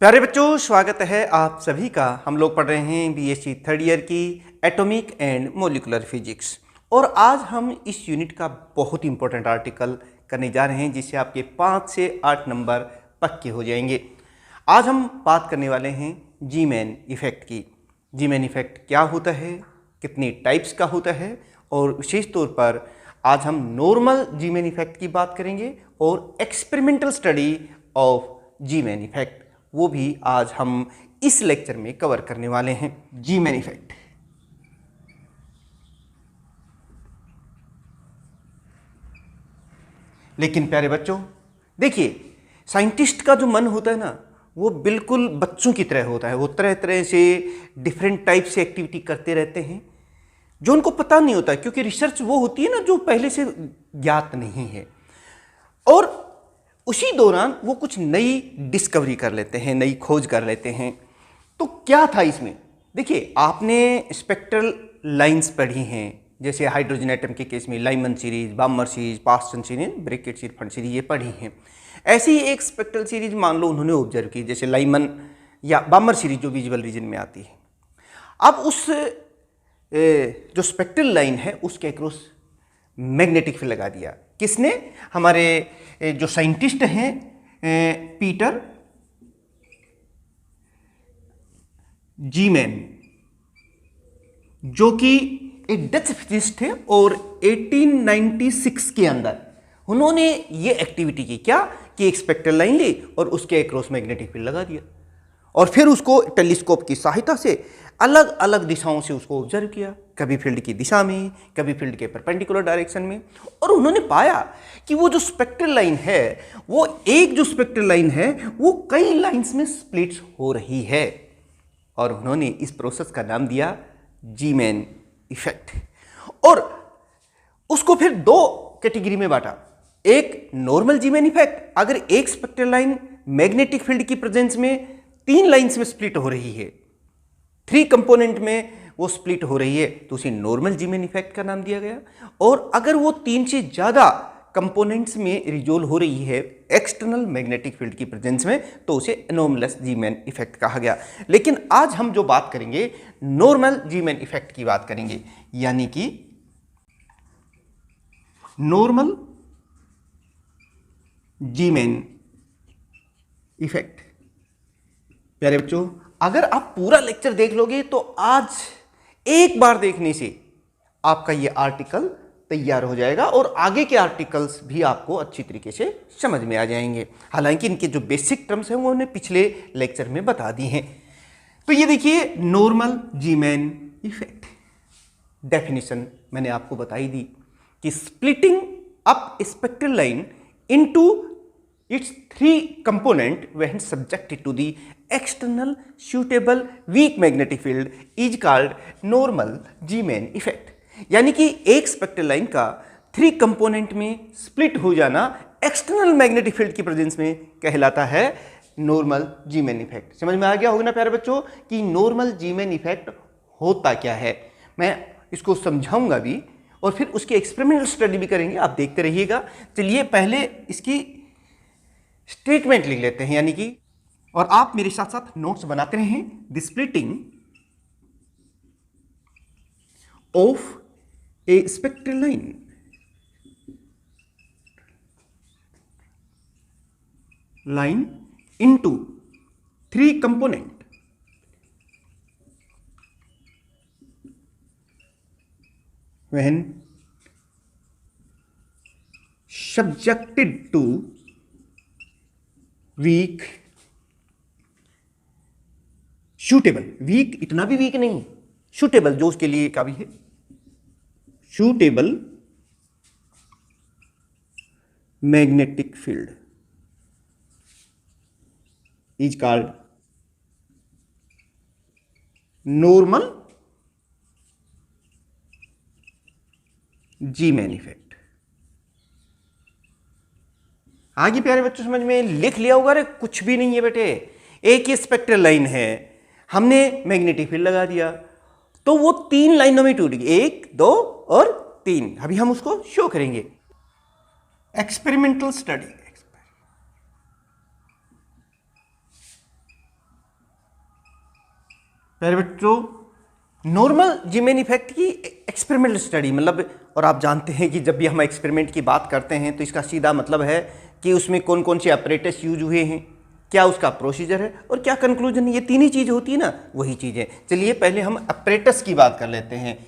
प्यारे बच्चों, स्वागत है आप सभी का। हम लोग पढ़ रहे हैं बीएससी थर्ड ईयर की एटॉमिक एंड मॉलिक्यूलर फिजिक्स और आज हम इस यूनिट का बहुत इंपॉर्टेंट आर्टिकल करने जा रहे हैं जिससे आपके 5 से 8 नंबर पक्के हो जाएंगे। आज हम बात करने वाले हैं जीमैन इफेक्ट की। जीमैन इफेक्ट क्या होता है, कितने टाइप्स का होता है और विशेष तौर पर आज हम नॉर्मल जीमैन इफेक्ट की बात करेंगे और experimental study of Zeeman effect वो भी आज हम इस लेक्चर में कवर करने वाले हैं। जीमैन इफेक्ट लेकिन प्यारे बच्चों देखिए, साइंटिस्ट का जो मन होता है ना, वो बिल्कुल बच्चों की तरह होता है। वो तरह तरह से डिफरेंट टाइप से एक्टिविटी करते रहते हैं जो उनको पता नहीं होता, क्योंकि रिसर्च वो होती है ना जो पहले से ज्ञात नहीं है, और उसी दौरान वो कुछ नई डिस्कवरी कर लेते हैं, नई खोज कर लेते हैं। तो क्या था इसमें? देखिए, आपने स्पेक्ट्रल लाइंस पढ़ी हैं, जैसे हाइड्रोजन एटम के केस में Lyman series, बामर series, Paschen series, Brackett series, fund series, ये पढ़ी हैं। ऐसी ही एक स्पेक्ट्रल सीरीज मान लो उन्होंने ऑब्जर्व की, जैसे लाइमन या बामर सीरीज जो विजुअल रीजन में आती है। अब उस जो स्पेक्ट्रल लाइन है उसके अक्रॉस मैग्नेटिक फील्ड लगा दिया। किसने? हमारे जो साइंटिस्ट हैं पीटर जीमैन, जो कि एक डच फिजिसिस्ट थे, और 1896 के अंदर उन्होंने ये एक्टिविटी की। क्या कि एक स्पेक्ट्रल लाइन ली और उसके अक्रॉस मैग्नेटिक फील्ड लगा दिया, और फिर उसको टेलीस्कोप की सहायता से अलग अलग दिशाओं से उसको ऑब्जर्व किया, कभी फील्ड की दिशा में, कभी फील्ड के परपेंडिकुलर डायरेक्शन में, और उन्होंने पाया कि वो जो स्पेक्ट्रल लाइन है, वो एक जो स्पेक्ट्रल लाइन है वो कई लाइंस में स्प्लिट्स हो रही है, और उन्होंने इस प्रोसेस का नाम दिया जीमैन इफेक्ट। और उसको फिर दो कैटेगरी में बांटा। एक नॉर्मल जीमैन इफेक्ट, अगर एक स्पेक्ट्रल लाइन मैग्नेटिक फील्ड की प्रेजेंस में 3 लाइंस में स्प्लिट हो रही है, 3 कंपोनेंट में वो स्प्लिट हो रही है, तो उसे नॉर्मल जीमैन इफेक्ट का नाम दिया गया। और अगर वो 3 से ज्यादा कंपोनेंट्स में रिजोल्व हो रही है एक्सटर्नल मैग्नेटिक फील्ड की प्रेजेंस में, तो उसे एनोमलस जीमैन इफेक्ट कहा गया। लेकिन आज हम जो बात करेंगे नॉर्मल जीमैन इफेक्ट की बात करेंगे, यानी कि नॉर्मल जीमैन इफेक्ट। प्यारे बच्चों, अगर आप पूरा लेक्चर देख लोगे तो आज एक बार देखने से आपका ये आर्टिकल तैयार हो जाएगा और आगे के आर्टिकल्स भी आपको अच्छी तरीके से समझ में आ जाएंगे। हालांकि इनके जो बेसिक टर्म्स हैं वो उन्हें पिछले लेक्चर में बता दी हैं। तो ये देखिए, नॉर्मल जीमैन इफेक्ट डेफिनेशन मैंने आपको बताई दी कि splitting up spectral line into its 3 component when subjected to the external suitable weak magnetic field is called normal Zeeman effect। यानी कि एक स्पेक्ट्रल लाइन का 3 कंपोनेंट में स्प्लिट हो जाना एक्सटर्नल मैग्नेटिक फील्ड की प्रेजेंस में कहलाता है नॉर्मल जीमैन इफेक्ट। समझ में आ गया होगा ना प्यारे बच्चों कि नॉर्मल जीमैन इफेक्ट होता क्या है। मैं इसको समझाऊंगा भी और फिर उसकी एक्सपेरिमेंटल स्टडी भी करेंगे, आप देखते रहिएगा। चलिए पहले इसकी स्टेटमेंट लिख लेते हैं, यानी कि, और आप मेरे साथ साथ नोट्स बनाते रहें। The splitting of a spectral line into 3 component when subjected to weak suitable, weak इतना भी वीक नहीं, सूटेबल जो उसके लिए का भी है, suitable magnetic field is called normal Zeeman effect. आगे प्यारे बच्चों समझ में लिख लिया होगा? रे कुछ भी नहीं है बेटे, एक ही स्पेक्ट्रल लाइन है, हमने मैग्नेटिक फील्ड लगा दिया तो वो 3 लाइनों में टूट गई, 1, 2 और 3। अभी हम उसको शो करेंगे। एक्सपेरिमेंटल स्टडी, प्यारे बच्चों, नॉर्मल जीमेन इफेक्ट की एक्सपेरिमेंटल स्टडी मतलब, और आप जानते हैं कि जब भी हम एक्सपेरिमेंट की बात करते हैं तो इसका सीधा मतलब है कि उसमें कौन कौन से अपरेटस यूज हुए हैं, क्या उसका प्रोसीजर है और क्या कंक्लूजन है। ये तीन ही चीज़ होती है ना, वही चीज़ है। चलिए पहले हम अपरेटस की बात कर लेते हैं।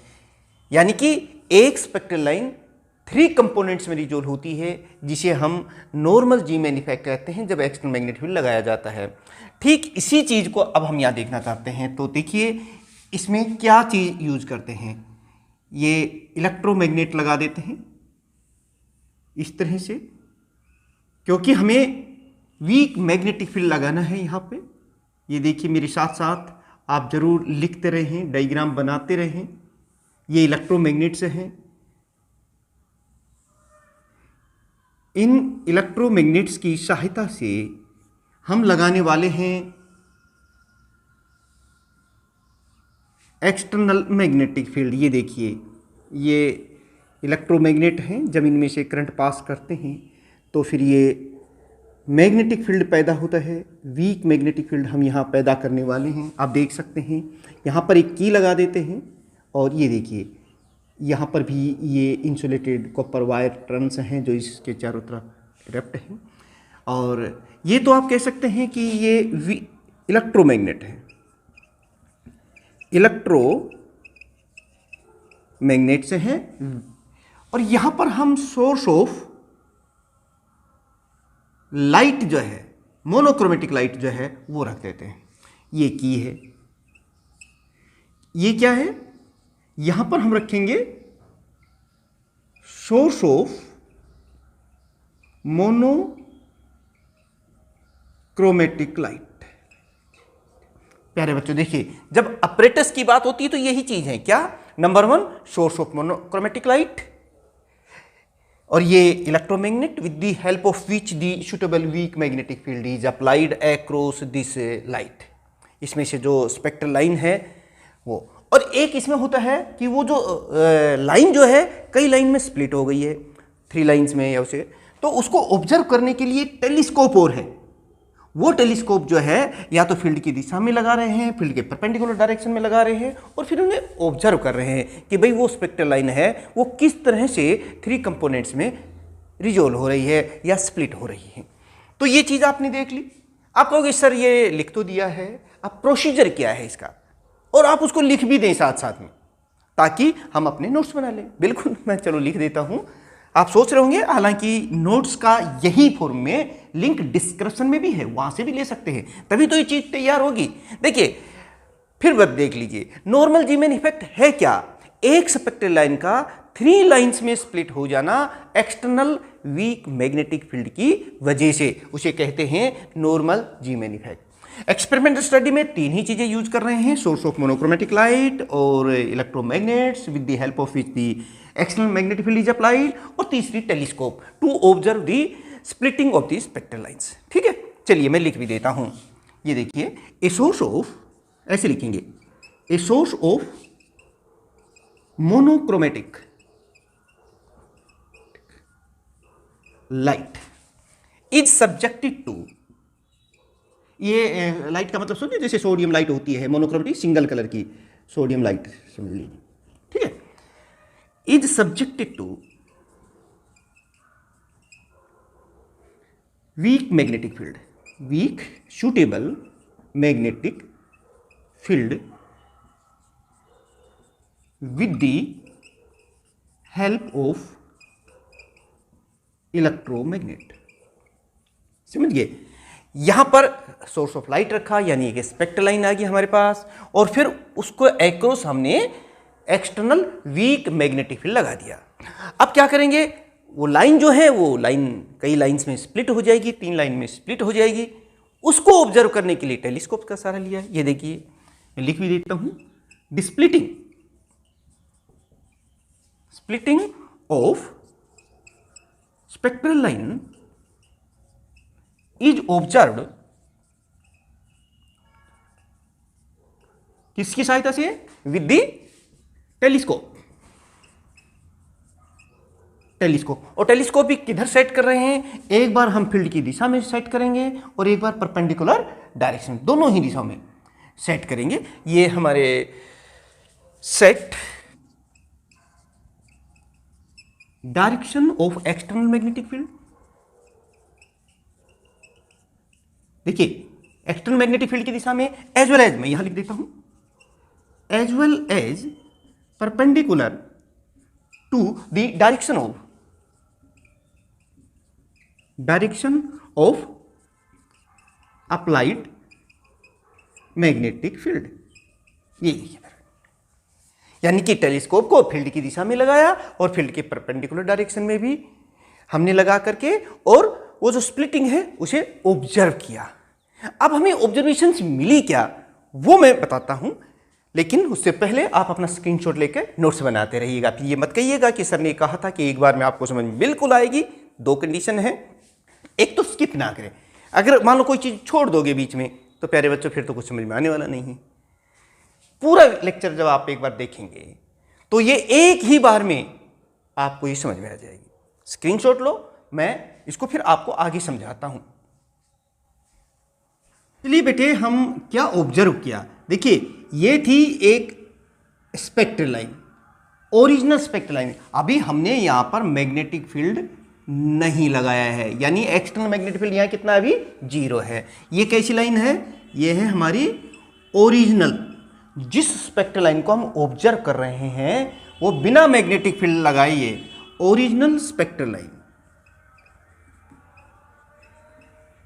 यानी कि एक स्पेक्ट्रल लाइन 3 कंपोनेंट्स में रिजोल्व होती है, जिसे हम नॉर्मल जीमेन इफेक्ट कहते हैं जब एक्सटर्नल मैग्नेटिक फील्ड लगाया जाता है। ठीक इसी चीज़ को अब हम यहाँ देखना चाहते हैं। तो देखिए इसमें क्या चीज़ यूज करते हैं। ये इलेक्ट्रोमैग्नेट लगा देते हैं इस तरह से, क्योंकि हमें वीक मैग्नेटिक फील्ड लगाना है यहाँ पे। ये देखिए मेरे साथ साथ आप जरूर लिखते रहें, डायग्राम बनाते रहें। ये इलेक्ट्रोमैग्नेट्स हैं। इन इलेक्ट्रोमैग्नेट्स की सहायता से हम लगाने वाले हैं एक्सटर्नल मैग्नेटिक फील्ड। ये देखिए ये इलेक्ट्रोमैग्नेट हैं, जब इनमें से करंट पास करते हैं तो फिर ये मैग्नेटिक फील्ड पैदा होता है। वीक मैग्नेटिक फील्ड हम यहाँ पैदा करने वाले हैं। आप देख सकते हैं यहाँ पर एक की लगा देते हैं, और ये देखिए यहाँ पर भी ये इंसुलेटेड कॉपर वायर टर्न्स हैं जो इसके चारों तरफ रैप्ट हैं। और ये तो आप कह सकते हैं कि ये इलेक्ट्रोमैग्नेट है, इलेक्ट्रो मैग्नेट से हैं। और यहां पर हम सोर्स ऑफ लाइट जो है, मोनोक्रोमेटिक लाइट जो है वो रख देते हैं। ये की है, ये क्या है, यहां पर हम रखेंगे सोर्स ऑफ मोनोक्रोमेटिक लाइट। प्यारे बच्चों देखिए, जब अपरेटस की बात होती है तो यही चीज है। क्या? Number 1 source of monochromatic light, और ये electromagnet with the help of which the suitable week magnetic field is applied across this light. इसमें से जो स्पेक्ट्रल लाइन है वो, और एक इसमें होता है कि वो जो लाइन जो है कई लाइन में स्प्लिट हो गई है, 3 लाइन्स में या उसे, तो उसको ऑब्जर्व करने के लिए टेलीस्कोप और है। वो टेलीस्कोप जो है या तो फील्ड की दिशा में लगा रहे हैं, फील्ड के परपेंडिकुलर डायरेक्शन में लगा रहे हैं, और फिर उन्हें ऑब्जर्व कर रहे हैं कि भाई वो स्पेक्ट्रल लाइन है वो किस तरह से 3 कंपोनेंट्स में रिजोल्व हो रही है या स्प्लिट हो रही है। तो ये चीज़ आपने देख ली। आप कहोगे सर ये लिख तो दिया है, अब प्रोसीजर क्या है इसका, और आप उसको लिख भी दें साथ साथ में ताकि हम अपने नोट्स बना लें। बिल्कुल, मैं चलो लिख देता हूं। आप सोच रहे होंगे हालांकि नोट्स का यही फॉर्म में लिंक डिस्क्रिप्शन में भी है, वहां से भी ले सकते हैं, तभी तो ये चीज तैयार होगी। देखिए फिर बस देख लीजिए, नॉर्मल जीमेन इफेक्ट है क्या? एक स्पेक्ट्रल लाइन का 3 लाइंस में स्प्लिट हो जाना एक्सटर्नल वीक मैग्नेटिक फील्ड की वजह से, उसे कहते हैं normal Zeeman effect. Experimental study में 3 ही चीजें यूज कर रहे हैं, सोर्स ऑफ मोनोक्रोमेटिक लाइट और electromagnets with the help of which the external magnetic field is applied, और तीसरी telescope to observe the splitting of the spectral lines. ठीक है, चलिए मैं लिख भी देता हूं। ये देखिए, ए सोर्स ऑफ, ऐसे लिखेंगे, a source of monochromatic light is subjected to, ये लाइट का मतलब समझिए, जैसे सोडियम लाइट होती है मोनोक्रोमेटिक, सिंगल कलर की सोडियम लाइट समझ लीजिए। ठीक है, is subjected to weak magnetic field, weak suitable magnetic field with the help of electromagnet. समझिए, यहां पर सोर्स ऑफ लाइट रखा, यानी कि स्पेक्ट्रल लाइन आ गई हमारे पास, और फिर उसको एक्रॉस हमने एक्सटर्नल वीक मैग्नेटिक फील्ड लगा दिया। अब क्या करेंगे, वो लाइन जो है वो लाइन कई लाइंस में स्प्लिट हो जाएगी, 3 लाइन में स्प्लिट हो जाएगी। उसको ऑब्जर्व करने के लिए टेलीस्कोप का सहारा लिया है। ये देखिए मैं लिख भी देता हूं, the splitting, splitting of spectral line is observed, किसकी सहायता से? With the telescope. टेलीस्कोप, और टेलीस्कोप भी किधर सेट कर रहे हैं? एक बार हम फील्ड की दिशा में सेट करेंगे और एक बार परपेंडिकुलर डायरेक्शन, दोनों ही दिशाओं में। सेट करेंगे। ये हमारे set direction of external magnetic field. देखिए एक्सटर्नल मैग्नेटिक फील्ड की दिशा में एज वेल एज, मैं यहां लिख देता हूं, as well as perpendicular to the direction of applied magnetic field. ये यानी कि टेलीस्कोप को फील्ड की दिशा में लगाया और फील्ड के परपेंडिकुलर डायरेक्शन में भी हमने लगा करके, और वो जो स्प्लिटिंग है उसे ऑब्जर्व किया। अब हमें ऑब्जर्वेशंस मिली क्या वो मैं बताता हूं, लेकिन उससे पहले आप अपना स्क्रीनशॉट लेकर नोट्स बनाते रहिएगा। फिर ये मत कहिएगा कि सर ने कहा था कि एक बार में आपको समझ में बिल्कुल आएगी। दो कंडीशन है, एक तो स्किप ना करें। अगर मान लो कोई चीज छोड़ दोगे बीच में तो प्यारे बच्चों फिर तो कुछ समझ में आने वाला नहीं है। पूरा लेक्चर जब आप एक बार देखेंगे तो ये एक ही बार में आपको ये समझ में आ जाएगी। स्क्रीनशॉट लो, मैं इसको फिर आपको आगे समझाता हूं। चलिए बेटे, हम क्या ऑब्जर्व किया, देखिए ये थी एक spectral line, original spectral line. अभी हमने यहां पर मैग्नेटिक फील्ड नहीं लगाया है, यानी एक्सटर्नल मैग्नेटिक फील्ड यहां कितना अभी 0 है। ये कैसी लाइन है, ये है हमारी ओरिजिनल। जिस स्पेक्ट्रल लाइन को हम ऑब्जर्व कर रहे हैं वो बिना मैग्नेटिक फील्ड लगाए ओरिजिनल स्पेक्ट्रल लाइन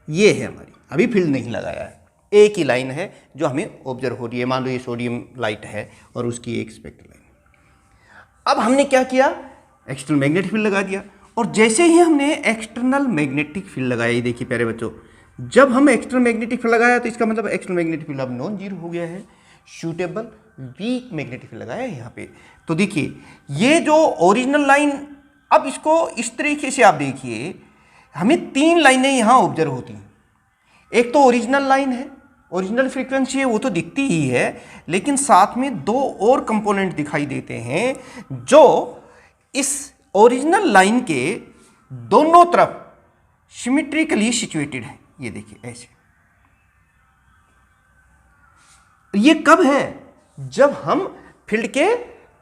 ये है हमारी, अभी फील्ड नहीं लगाया है। एक ही लाइन है जो हमें ऑब्जर्व हो रही है। मान लो ये सोडियम लाइट है और उसकी एक स्पेक्ट्रल लाइन। अब हमने क्या किया, एक्सटर्नल मैग्नेटिक फील्ड लगा दिया, और जैसे ही हमने एक्सटर्नल मैग्नेटिक फील्ड लगाया, देखिए प्यारे बच्चों, जब हम एक्सटर्नल मैग्नेटिक फील्ड लगाया तो इसका मतलब एक्सटर्नल मैग्नेटिक फील्ड अब नॉन जीरो हो गया है, सूटेबल वीक मैग्नेटिक फील्ड लगाया है यहाँ पे। तो देखिए ये जो ओरिजिनल लाइन, अब इसको इस तरीके से आप देखिए, हमें 3 लाइनें यहाँ ऑब्जर्व होती हैं। एक तो ओरिजिनल लाइन है, ओरिजिनल फ्रीक्वेंसी है, वो तो दिखती ही है, लेकिन साथ में 2 और कंपोनेंट दिखाई देते हैं जो इस ओरिजिनल लाइन के दोनों तरफ सिमेट्रिकली सिचुएटेड है। ये देखिए ऐसे। ये कब है, जब हम फील्ड के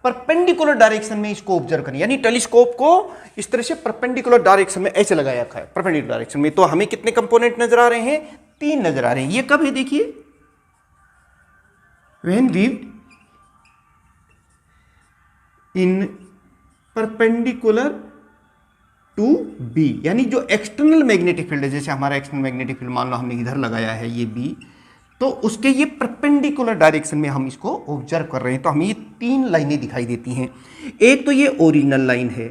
परपेंडिकुलर डायरेक्शन में इसको ऑब्जर्व करें, यानी टेलीस्कोप को इस तरह से परपेंडिकुलर डायरेक्शन में ऐसे लगाया रखा है, परपेंडिकुलर डायरेक्शन में। तो हमें कितने कंपोनेंट नजर आ रहे हैं, 3 नजर आ रहे हैं। ये कब है, देखिए when viewed in perpendicular to B, यानी जो एक्सटर्नल मैग्नेटिक फील्ड है, जैसे हमारा एक्सटर्नल मैग्नेटिक फील्ड मान लो हमने इधर लगाया है ये बी, तो उसके ये परपेंडिकुलर डायरेक्शन में हम इसको ऑब्जर्व कर रहे हैं। तो हमें ये 3 लाइनें दिखाई देती हैं। एक तो ये ओरिजिनल लाइन है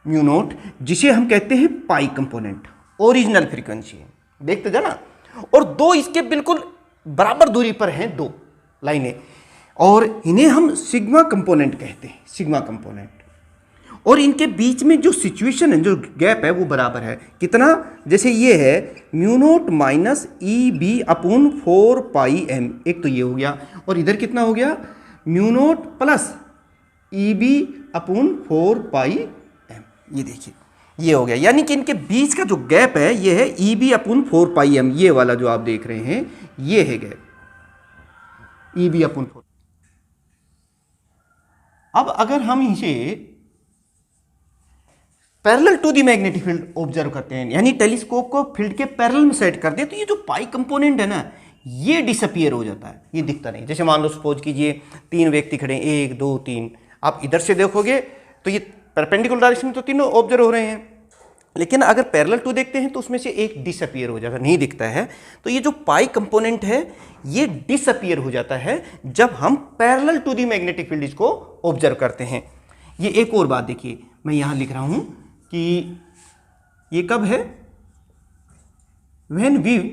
म्यू नॉट, जिसे हम कहते हैं पाई कंपोनेंट, ओरिजिनल फ्रीक्वेंसी है, देखते जाना। और 2 इसके बिल्कुल बराबर दूरी पर हैं 2 लाइनें, और इन्हें हम सिग्मा कंपोनेंट कहते हैं, सिग्मा कंपोनेंट। और इनके बीच में जो सिचुएशन है, जो गैप है, वो बराबर है। कितना, जैसे ये है mu naught minus e B upon 4 pi m, एक तो ये हो गया, और इधर कितना हो गया, mu naught plus e B upon 4 pi m. ये देखिए ये हो गया, यानी कि इनके बीच का जो गैप है ये है ई बी अपॉन 4 पाई एम। ये वाला जो आप देख रहे हैं ये है गैप, ई बी अपॉन 4। अब अगर हम इसे parallel to the magnetic field observe करते हैं, यानी टेलीस्कोप को फील्ड के पैरेलल में सेट कर दे, तो ये जो पाई कंपोनेंट है ना, ये डिसअपीयर हो जाता है, ये दिखता नहीं। जैसे मान लो सपोज कीजिए 3 व्यक्ति खड़े हैं, 1 2 3, आप इधर से देखोगे तो ये परपेंडिकुलर डायरेक्शन में तो तीनों ऑब्जर्व हो रहे हैं, लेकिन अगर पैरेलल टू देखते हैं तो उसमें से एक डिसअपीयर हो जाता है, नहीं दिखता है। तो ये जो पाई कंपोनेंट है ये डिसअपीयर हो जाता है जब हम parallel to the magnetic field इसको ऑब्जर्व करते हैं। ये एक और बात देखिए, मैं यहां लिख रहा हूं कि ये कब है, when viewed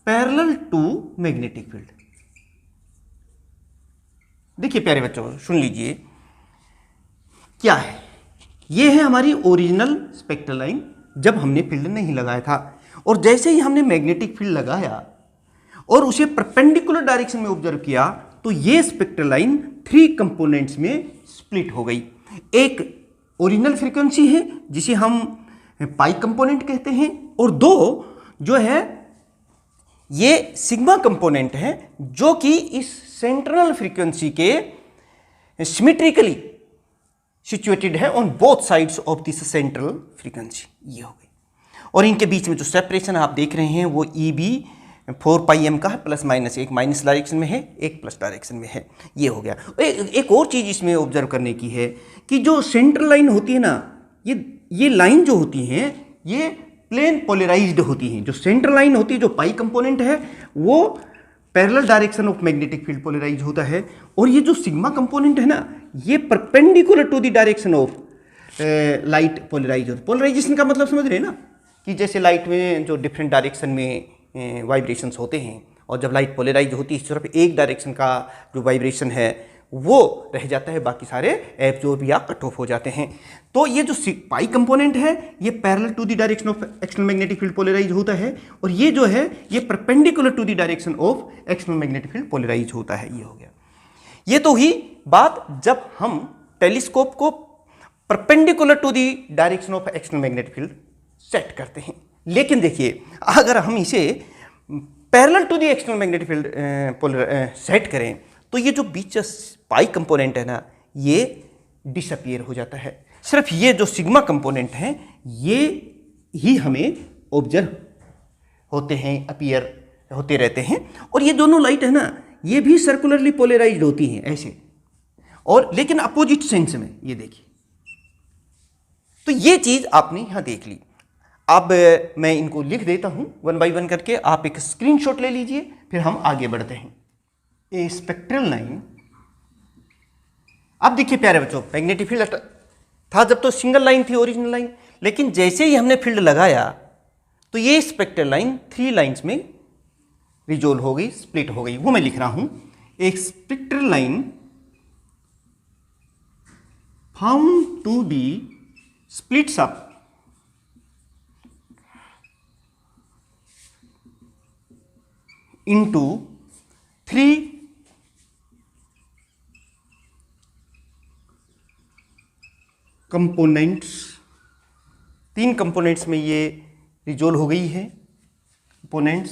parallel to magnetic field. देखिए प्यारे बच्चों सुन लीजिए क्या है, ये है हमारी ओरिजिनल स्पेक्ट्रल लाइन जब हमने फील्ड नहीं लगाया था, और जैसे ही हमने मैग्नेटिक फील्ड लगाया और उसे परपेंडिकुलर डायरेक्शन में ऑब्जर्व किया तो ये स्पेक्ट्रल लाइन 3 कंपोनेंट्स में स्प्लिट हो गई। एक ओरिजिनल फ्रीक्वेंसी है जिसे हम पाई कंपोनेंट कहते हैं, और 2 जो है ये सिग्मा कंपोनेंट है जो कि इस सेंट्रल फ्रीक्वेंसी के सिमेट्रिकली सिचुएटेड है on both sides of this central frequency. ये हो गई। और इनके बीच में जो सेपरेशन आप देख रहे हैं वो ई बी 4πm का है, प्लस माइनस, एक माइनस डायरेक्शन में है, एक प्लस डायरेक्शन में है। ये हो गया। एक और चीज़ इसमें ऑब्जर्व करने की है कि जो सेंट्रल लाइन होती है ना, ये लाइन जो होती हैं ये प्लेन पोलराइज्ड होती हैं। जो सेंट्रल लाइन होती है, जो पाई कंपोनेंट है, वो parallel direction of magnetic field polarize होता है। और ये जो सिग्मा कंपोनेंट है ना, ये perpendicular to the direction of light polarize होता है। पोलराइजेशन का मतलब समझ रहे हैं ना, कि जैसे लाइट में जो डिफरेंट डायरेक्शन में वाइब्रेशंस होते हैं, और जब लाइट पोलराइज होती है सिर्फ एक डायरेक्शन का जो वाइब्रेशन है वो रह जाता है, बाकी सारे एब्जॉर्ब या कट ऑफ हो जाते हैं। तो ये जो पाई कंपोनेंट है ये parallel to the direction of external magnetic field polarize होता है, और ये जो है ये perpendicular to the direction of external magnetic field polarize होता है। ये हो गया। ये तो ही बात जब हम टेलीस्कोप को perpendicular to the direction of external magnetic field set करते हैं। लेकिन देखिए, अगर हम इसे parallel to the external magnetic field set करें तो ये जो बीच पाई कंपोनेंट है ना, ये डिसअपियर हो जाता है। सिर्फ ये जो सिग्मा कंपोनेंट हैं ये ही हमें ऑब्जर्व होते हैं, अपीयर होते रहते हैं। और ये दोनों लाइट है ना, ये भी सर्कुलरली पोलराइज्ड होती हैं ऐसे, और लेकिन अपोजिट सेंस में। ये देखिए, तो ये चीज आपने यहां देख ली। अब मैं इनको लिख देता हूं वन बाय वन करके, आप एक स्क्रीनशॉट ले लीजिए, फिर हम आगे बढ़ते हैं। ए स्पेक्ट्रल लाइन, अब देखिए प्यारे बच्चों, मैग्नेटिक फील्ड था जब तो सिंगल लाइन थी, ओरिजिनल लाइन, लेकिन जैसे ही हमने फील्ड लगाया तो ये स्पेक्ट्रल लाइन 3 लाइंस में रिजोल्व हो गई, स्प्लिट हो गई। वो मैं लिख रहा हूं, एक spectral line found to be splits up into 3 components. 3 components में ये रिजोल्व हो गई है। कंपोनेंट्स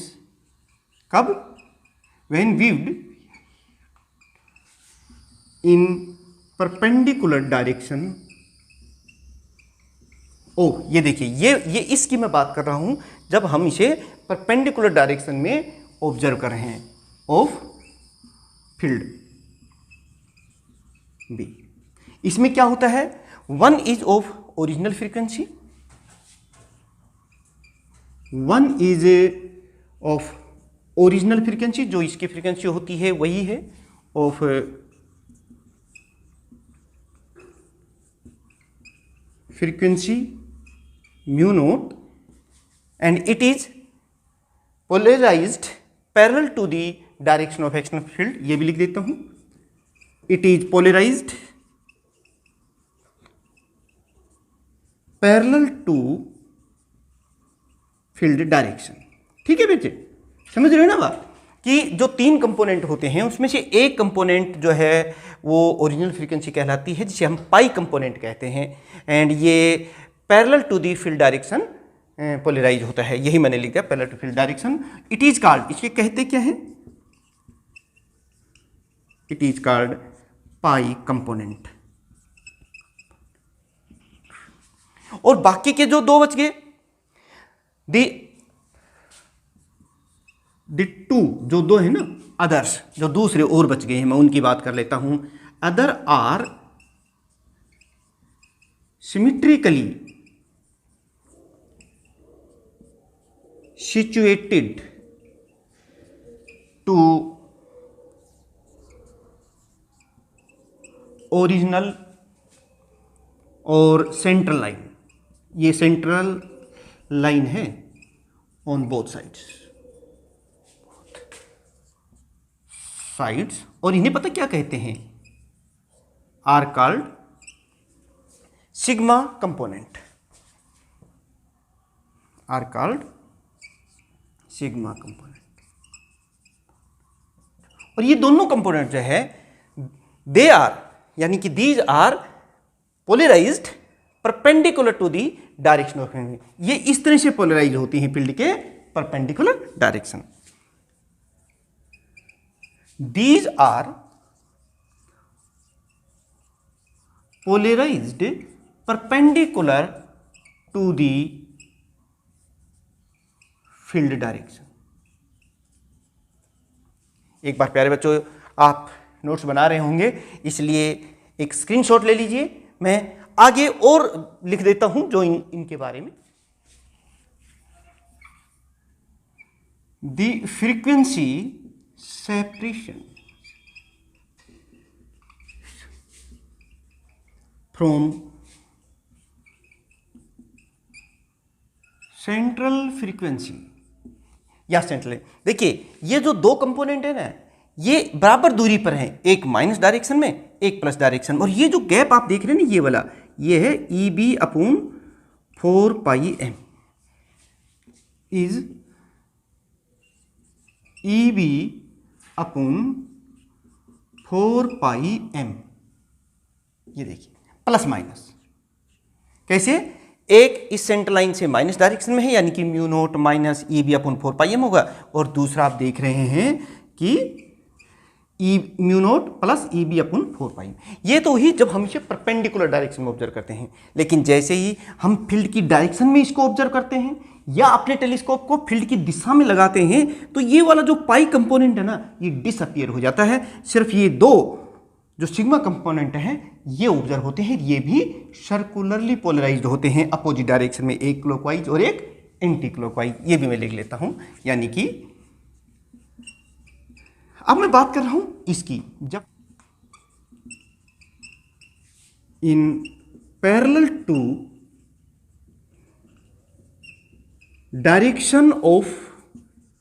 कब? When viewed in perpendicular direction. ओ ये देखिए, ये इसकी मैं बात कर रहा हूं जब हम इसे परपेंडिकुलर डायरेक्शन में ऑब्जर्व कर रहे हैं ऑफ फील्ड बी। इसमें क्या होता है, 1 is of original frequency, 1 is of original frequency, जो इसकी फ्रीक्वेंसी होती है वही है of frequency mu naught, and it is polarized parallel to the direction of external field. ये भी लिख देता हूं, it is polarized parallel to field direction. ठीक है बच्चे, समझ रहे हो ना बात, कि जो 3 कंपोनेंट होते हैं उसमें से एक कंपोनेंट जो है वो ओरिजिनल फ्रीक्वेंसी कहलाती है, जिसे हम पाई कंपोनेंट कहते हैं, एंड ये parallel to the field direction polarize होता है। यही मैंने लिखा, parallel to field direction. It is called, इसके कहते क्या है, it is called pi component. और बाकी के जो 2 बच गए, द 2 जो 2 है ना, अदर्स जो दूसरे और बच गए हैं, मैं उनकी बात कर लेता हूं। Other are symmetrically situated to original और सेंट्रल लाइन। ये सेंट्रल लाइन है ऑन बोथ साइड्स, और इन्हें पता क्या कहते हैं, are called sigma component, are called sigma component. और ये दोनों कंपोनेंट जो है दे आर, यानी कि these are polarized perpendicular to the direction of field. ये इस तरह से पोलराइज होती हैं फील्ड के perpendicular direction. These are polarized perpendicular to the field direction। एक बार प्यारे बच्चों, आप नोट्स बना रहे होंगे, इसलिए एक स्क्रीनशॉट ले लीजिए। मैं आगे और लिख देता हूं जो इनके बारे में। The frequency separation from central frequency या सेंट्रल, देखिए ये जो दो कंपोनेंट है ना, ये बराबर दूरी पर हैं, एक माइनस डायरेक्शन में, एक प्लस डायरेक्शन में। और ये जो गैप आप देख रहे हैं ना, ये वाला, ये है EB upon 4πm is EB upon 4πm। ये देखिए प्लस माइनस कैसे, एक इस सेंटर लाइन से माइनस डायरेक्शन में है, यानी कि mu naught minus EB upon 4πm होगा, और दूसरा आप देख रहे हैं कि mu naught plus EB upon 4πm। ये तो ही जब हम इसे परपेंडिकुलर डायरेक्शन में ऑब्जर्व करते हैं, लेकिन जैसे ही हम फील्ड की डायरेक्शन में इसको ऑब्जर्व करते हैं या अपने टेलीस्कोप को फील्ड की दिशा में लगाते हैं, तो ये वाला जो पाई कंपोनेंट है ना, ये डिसअपियर हो जाता है। सिर्फ ये दो जो सिग्मा कंपोनेंट हैं ये ऑब्जर्व होते हैं, ये भी सर्कुलरली पोलराइज्ड होते हैं अपोजिट डायरेक्शन में, एक क्लॉकवाइज और एक एंटी क्लॉकवाइज। ये भी मैं लिख लेता हूं, यानी कि अब मैं बात कर रहा हूं इसकी, जब in parallel to direction of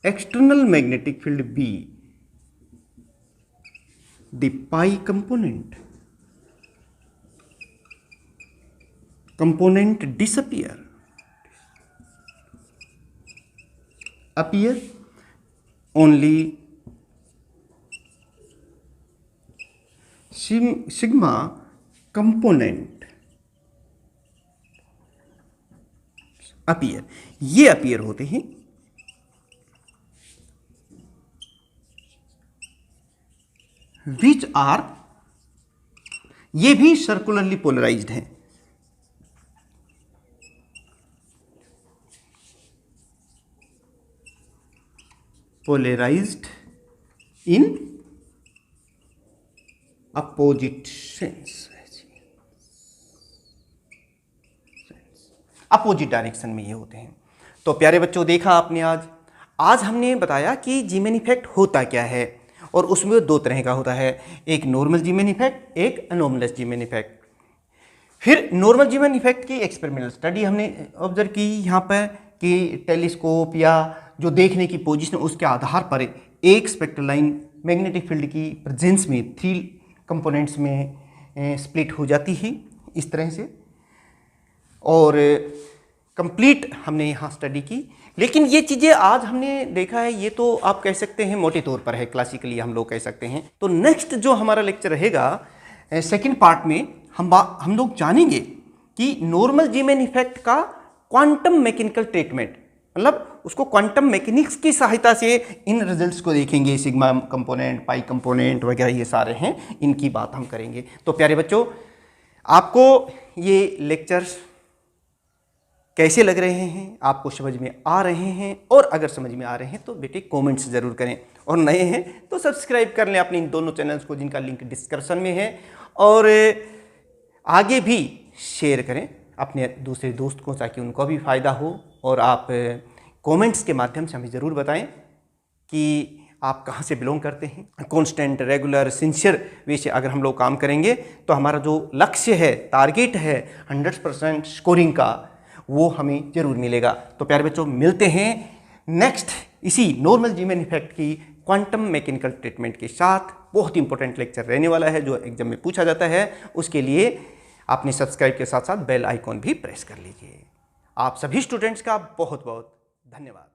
external magnetic field B, the pi component disappear only sigma component appear, ये अपीयर होते हैं विच आर, ये भी सर्कुलरली पोलराइज्ड हैं। Polarized in opposite sense, opposite direction में ये होते हैं। तो प्यारे बच्चों, देखा आपने आज हमने बताया कि जीमेन इफेक्ट होता क्या है, और उसमें दो तरह का होता है, एक नॉर्मल जीमेन इफेक्ट, एक अनोमलस जीमेन इफेक्ट। फिर नॉर्मल जीमेन इफेक्ट की एक्सपेरिमेंटल स्टडी हमने ऑब्जर्व की यहाँ पर, कि टेलीस्कोप या जो देखने की पोजीशन उसके आधार पर एक स्पेक्ट्रल लाइन मैग्नेटिक फील्ड की प्रेजेंस में 3 कंपोनेंट्स में स्प्लिट हो जाती है इस तरह से, और कंप्लीट हमने यहाँ स्टडी की। लेकिन ये चीज़ें आज हमने देखा है, ये तो आप कह सकते हैं मोटे तौर पर है, क्लासिकली हम लोग कह सकते हैं। तो नेक्स्ट जो हमारा लेक्चर रहेगा सेकंड पार्ट में हम लोग जानेंगे कि नॉर्मल जीमेन इफेक्ट का क्वांटम मैकेनिकल ट्रीटमेंट, मतलब उसको क्वांटम मैकेनिक्स की सहायता से इन रिजल्ट्स को देखेंगे, सिग्मा कंपोनेंट, पाई कंपोनेंट वगैरह ये सारे हैं, इनकी बात हम करेंगे। तो प्यारे बच्चों, आपको ये लेक्चर्स कैसे लग रहे हैं, आपको समझ में आ रहे हैं? और अगर समझ में आ रहे हैं तो बेटे कमेंट्स ज़रूर करें, और नए हैं तो सब्सक्राइब कर लें अपने इन दोनों चैनल्स को, जिनका लिंक डिस्क्रिप्शन में है, और आगे भी शेयर करें अपने दूसरे दोस्त को, ताकि उनको भी फ़ायदा हो। और आप कमेंट्स के माध्यम से हमें ज़रूर बताएं कि आप कहाँ से बिलोंग करते हैं। कॉन्स्टेंट, रेगुलर, सिंसियर वे से अगर हम लोग काम करेंगे तो हमारा जो लक्ष्य है, टारगेट है 100% स्कोरिंग का, वो हमें ज़रूर मिलेगा। तो प्यारे बच्चों, मिलते हैं नेक्स्ट इसी नॉर्मल जीमेन इफेक्ट की क्वांटम मैकेनिकल ट्रीटमेंट के साथ। बहुत इंपॉर्टेंट लेक्चर रहने वाला है जो एग्जाम में पूछा जाता है। उसके लिए आपने सब्सक्राइब के साथ साथ बेल आइकॉन भी प्रेस कर लीजिए। आप सभी स्टूडेंट्स का बहुत बहुत धन्यवाद।